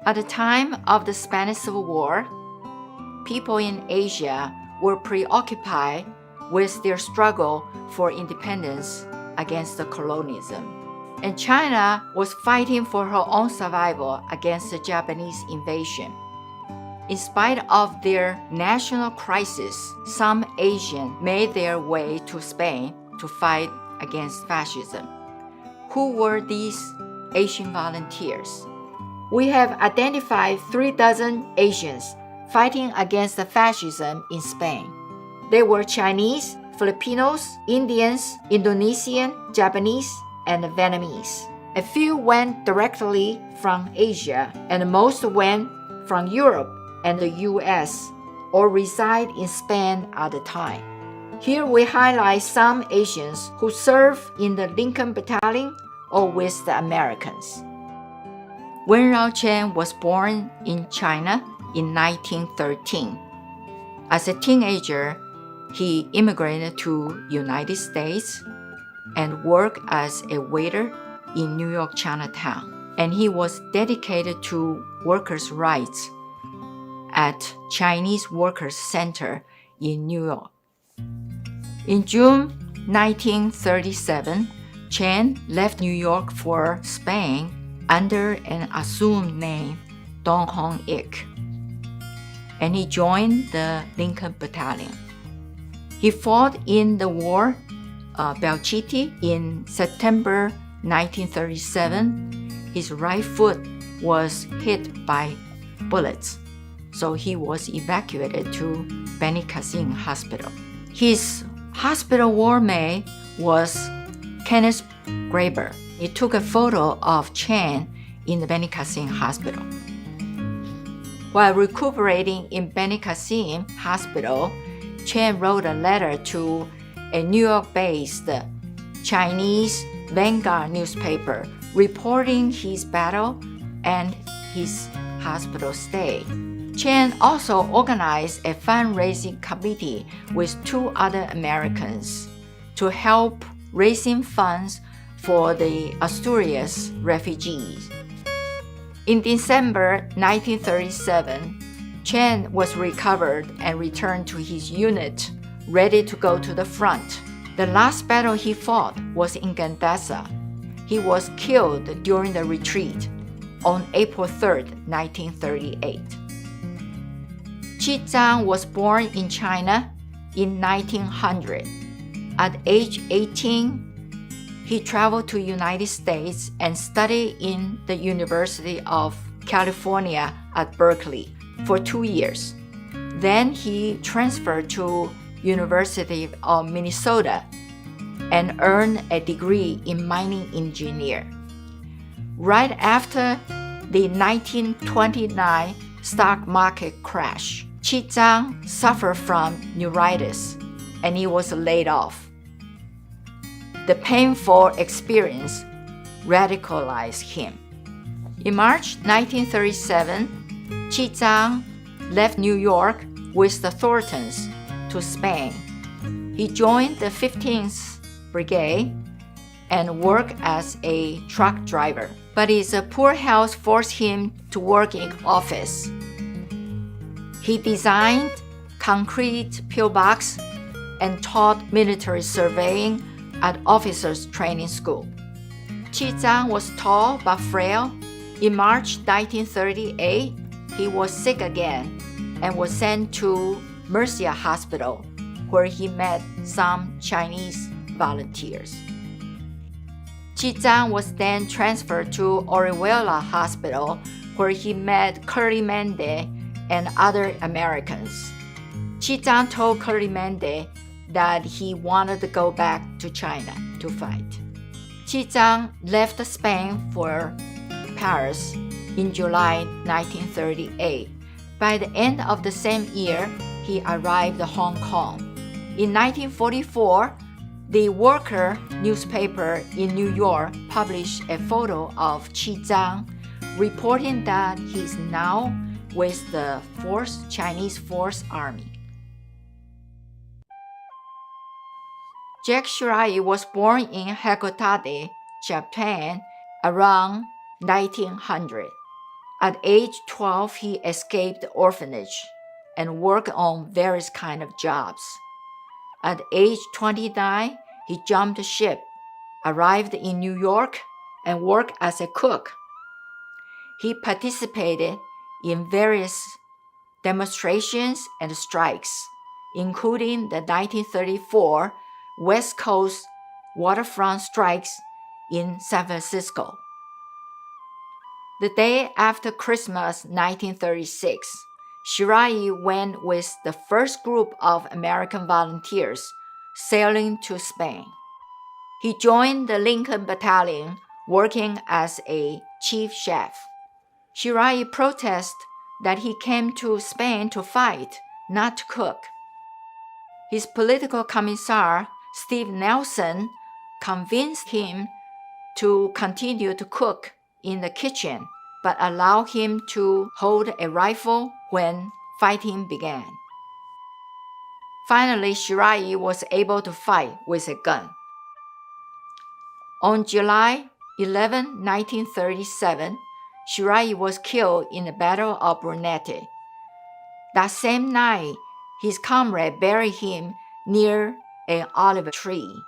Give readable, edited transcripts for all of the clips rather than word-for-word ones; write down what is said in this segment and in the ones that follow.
At the time of the Spanish Civil War, people in Asia were preoccupied with their struggle for independence against the colonialism. And China was fighting for her own survival against the Japanese invasion. In spite of their national crisis, some Asians made their way to Spain to fight against fascism. Who were these Asian volunteers? We have identified 36 Asians fighting against the fascism in Spain. They were Chinese, Filipinos, Indians, Indonesian, Japanese, and Vietnamese. A few went directly from Asia, and most went from Europe and the US, or reside in Spain at the time. Here we highlight some Asians who served in the Lincoln Battalion or with the Americans. Wen Rao-Chen was born in China in 1913. As a teenager, he immigrated to United States and worked as a waiter in New York Chinatown. And he was dedicated to workers' rights at Chinese Workers Center in New York. In June 1937, Chen left New York for Spain under an assumed name, Dong Hong Ik, and he joined the Lincoln Battalion. He fought in the war Belchite in September 1937. His right foot was hit by bullets, so he was evacuated to Beni Kassim Hospital. His hospital war mate was Kenneth Graber. He took a photo of Chen in the Beni Kassim Hospital. While recuperating in Beni Kassim Hospital, Chen wrote a letter to a New York-based Chinese Vanguard newspaper reporting his battle and his hospital stay. Chen also organized a fundraising committee with 2 other Americans to help raising funds for the Asturias refugees. In December 1937, Chen was recovered and returned to his unit, ready to go to the front. The last battle he fought was in Gandasa. He was killed during the retreat on April 3, 1938. Qi Zhang was born in China in 1900. At age 18, he traveled to the United States and studied in the University of California at Berkeley for 2 years. Then he transferred to University of Minnesota and earned a degree in mining engineer. Right after the 1929 stock market crash, Qi Zhang suffered from neuritis and he was laid off. The painful experience radicalized him. In March 1937, Qi Zhang left New York with the Thorntons to Spain. He joined the 15th Brigade and worked as a truck driver, but his poor health forced him to work in office. He designed concrete pillbox and taught military surveying at officers' training school. Qi Zhang was tall but frail. In March 1938, he was sick again and was sent to Mercia Hospital, where he met some Chinese volunteers. Qi Zhang was then transferred to Orihuela Hospital, where he met Curly Mende and other Americans. Qi Zhang told Curly Mende that he wanted to go back to China to fight. Qi Zhang left Spain for Paris in July 1938. By the end of the same year, he arrived in Hong Kong. In 1944, the Worker newspaper in New York published a photo of Qi Zhang, reporting that he is now with the Chinese Fourth Army. Jack Shirai was born in Hakodate, Japan, around 1900. At age 12, he escaped the orphanage and worked on various kinds of jobs. At age 29, he jumped ship, arrived in New York, and worked as a cook. He participated in various demonstrations and strikes, including the 1934 West Coast waterfront strikes in San Francisco. The day after Christmas 1936, Shirai went with the first group of American volunteers sailing to Spain. He joined the Lincoln Battalion, working as a chief chef. Shirai protested that he came to Spain to fight, not to cook. His political commissar, Steve Nelson, convinced him to continue to cook in the kitchen, but allowed him to hold a rifle when fighting began. Finally, Shirai was able to fight with a gun. On July 11, 1937, Shirai was killed in the Battle of Brunete. That same night, his comrade buried him near an olive tree.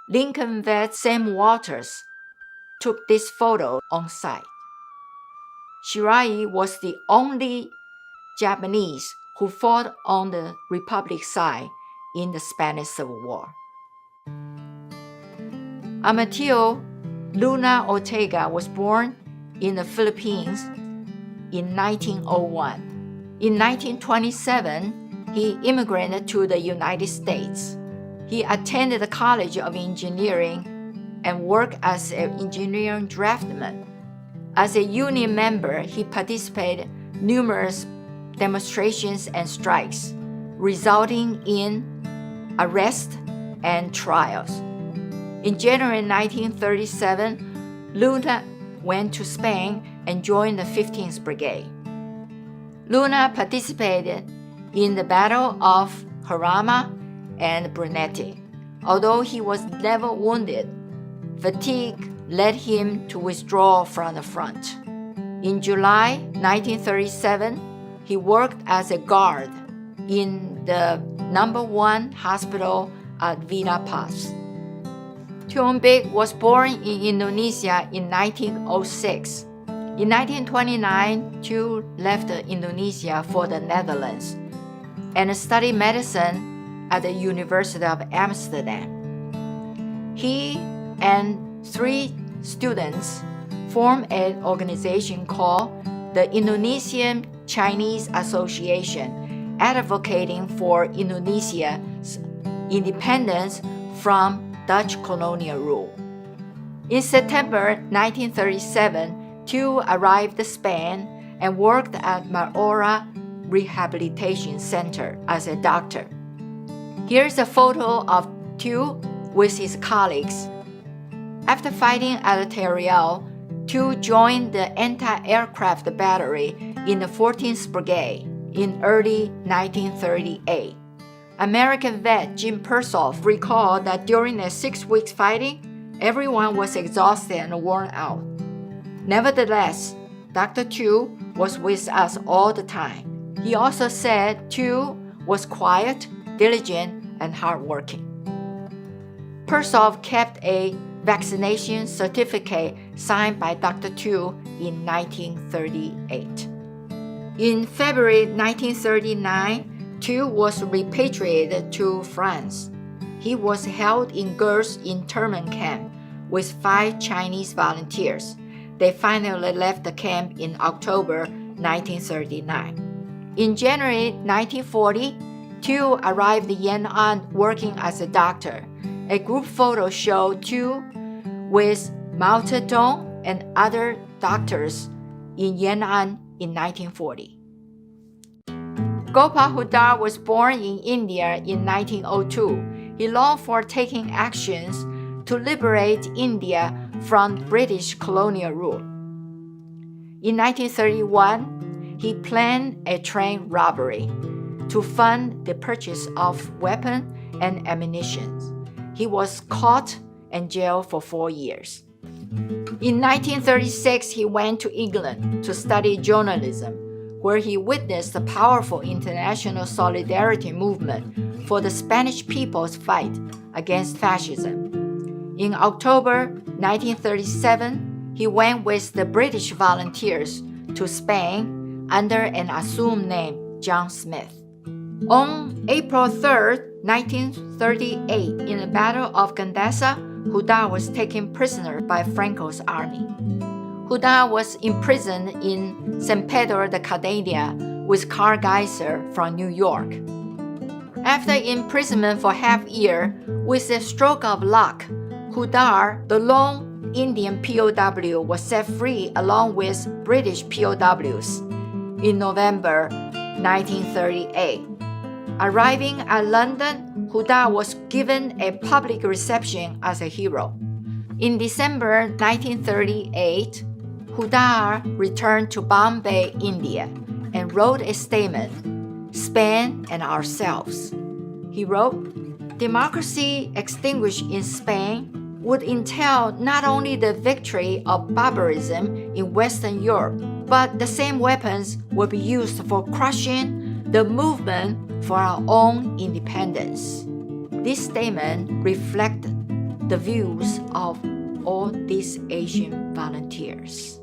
Lincoln vet Sam Walters took this photo on site. Shirai was the only Japanese who fought on the Republic side in the Spanish Civil War. Amo Luna Ortega was born in the Philippines in 1901. In 1927, he immigrated to the United States. He attended the College of Engineering and worked as an engineering draftsman. As a union member, he participated in numerous demonstrations and strikes, resulting in arrests and trials. In January 1937, Luna went to Spain and joined the 15th Brigade. Luna participated in the Battle of Jarama and Brunete. Although he was never wounded, fatigue led him to withdraw from the front. In July 1937, he worked as a guard in the No. 1 hospital at Villa Paz. Tuombik was born in Indonesia in 1906. In 1929, Tu left Indonesia for the Netherlands and studied medicine at the University of Amsterdam. He and 3 students formed an organization called the Indonesian Chinese Association, advocating for Indonesia's independence from Dutch colonial rule. In September 1937, Tu arrived in Spain and worked at Marora Rehabilitation Center as a doctor. Here's a photo of Tu with his colleagues. After fighting at Teruel, Tu joined the anti-aircraft battery in the 14th Brigade in early 1938. American vet Jim Persoff recalled that during the 6 weeks fighting, everyone was exhausted and worn out. Nevertheless, Dr. Tu was with us all the time. He also said Tu was quiet, diligent, and hardworking. Persoff kept a vaccination certificate signed by Dr. Tu in 1938. In February 1939, Tu was repatriated to France. He was held in girls' internment camp with 5 Chinese volunteers. They finally left the camp in October 1939. In January 1940, Tu arrived in Yan'an working as a doctor. A group photo showed Tu with Mao Zedong and other doctors in Yan'an in 1940. Gopal Hudah was born in India in 1902. He longed for taking actions to liberate India from British colonial rule. In 1931, he planned a train robbery to fund the purchase of weapons and ammunition. He was caught and jailed for 4 years. In 1936, he went to England to study journalism, where he witnessed the powerful international solidarity movement for the Spanish people's fight against fascism. In October 1937, he went with the British volunteers to Spain under an assumed name, John Smith. On April 3, 1938, in the Battle of Gandesa, Hudah was taken prisoner by Franco's army. Hudah was imprisoned in San Pedro de Cardeña with Carl Geiser from New York. After imprisonment for half a year, with a stroke of luck, Hudah, the lone Indian POW, was set free along with British POWs in November 1938. Arriving at London, Hudah was given a public reception as a hero. In December 1938, Hudah returned to Bombay, India, and wrote a statement, "Spain and Ourselves." He wrote, "Democracy extinguished in Spain would entail not only the victory of barbarism in Western Europe, but the same weapons will be used for crushing the movement for our own independence." This statement reflected the views of all these Asian volunteers.